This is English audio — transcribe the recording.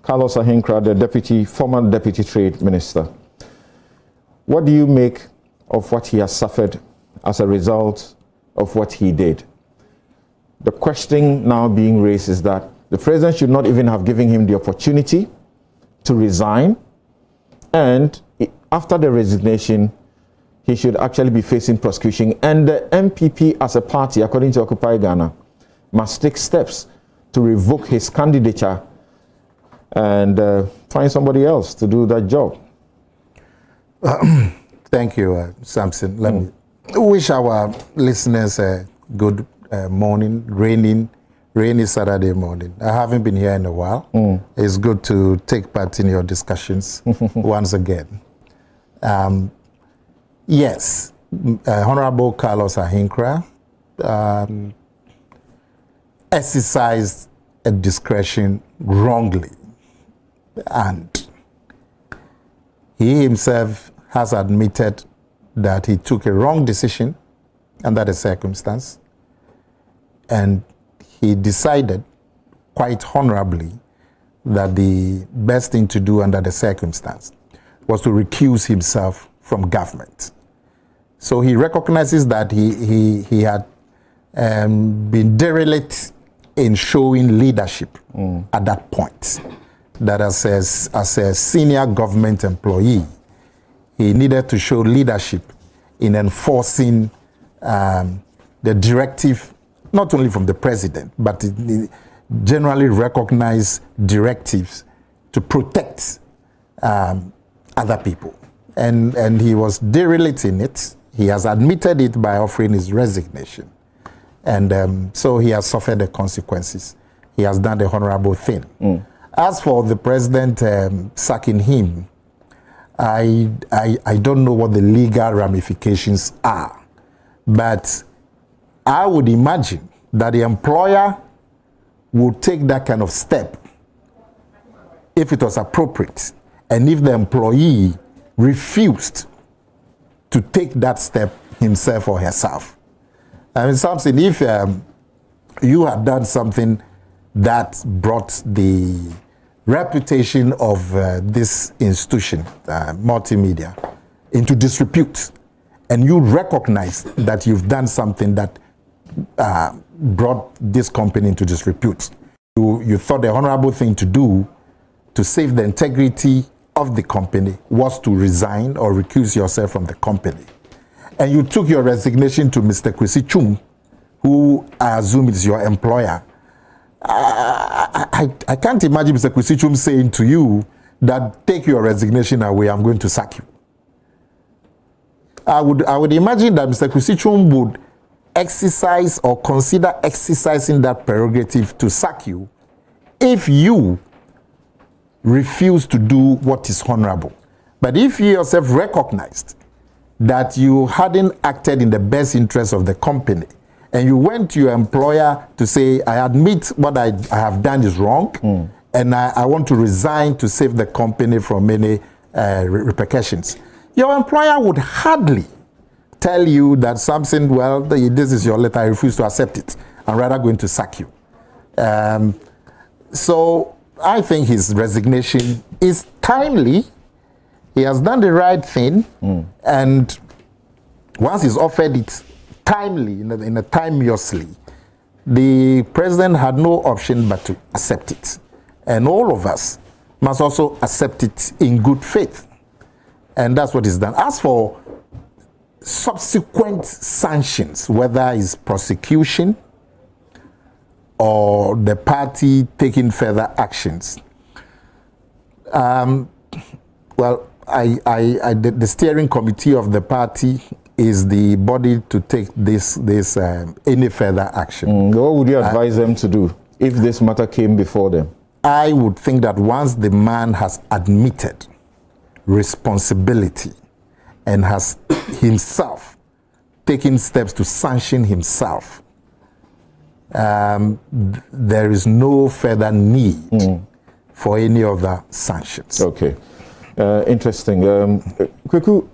Carlos Ahinkra, the former Deputy Trade Minister. What do you make of what he has suffered as a result of what he did? The question now being raised is that the president should not even have given him the opportunity to resign, and after the resignation, he should actually be facing prosecution. And the MPP as a party, according to Occupy Ghana, must take steps to revoke his candidature and find somebody else to do that job. Thank you, Samson. Let me wish our listeners a good morning, rainy Saturday morning. I haven't been here in a while. It's good to take part in your discussions once again. Yes, Honorable Carlos Ahinkra exercised a discretion wrongly, and he himself has admitted that he took a wrong decision under the circumstance, and he decided quite honorably that the best thing to do under the circumstance was to recuse himself from government. So he recognizes that he had been derelict in showing leadership at that point. That as a senior government employee, he needed to show leadership in enforcing the directive, not only from the president, but generally recognized directives to protect other people. And he was derelict in it. He has admitted it by offering his resignation. And so he has suffered the consequences. He has done the honorable thing. As for the president sacking him, I don't know what the legal ramifications are, but I would imagine that the employer would take that kind of step if it was appropriate, and if the employee refused to take that step himself or herself. I mean, something, if you had done something that brought the reputation of this institution, multimedia, into disrepute, and you recognize that you've done something that brought this company into disrepute, you thought the honorable thing to do to save the integrity of the company was to resign or recuse yourself from the company. And you took your resignation to Mr. Kwesi Chum, who I assume is your employer. I can't imagine Mr. Kwesi Chum saying to you that take your resignation away, I'm going to sack you. I would imagine that Mr. Kwesi Chum would exercise or consider exercising that prerogative to sack you if you refuse to do what is honorable. But if you yourself recognized that you hadn't acted in the best interest of the company, and you went to your employer to say, I admit what I have done is wrong, and I want to resign to save the company from any repercussions, your employer would hardly tell you that something, well, this is your letter, I refuse to accept it. I'm rather going to sack you. So I think his resignation is timely. He has done the right thing, and once he's offered it timely, in a timeously, the president had no option but to accept it. And all of us must also accept it in good faith. And that's what is done. As for subsequent sanctions, whether it's prosecution or the party taking further actions, well, the steering committee of the party is the body to take this any further action. What would you advise them to do if this matter came before them? I would think that once the man has admitted responsibility and has himself taken steps to sanction himself, there is no further need for any other sanctions. Okay, interesting. Kweku,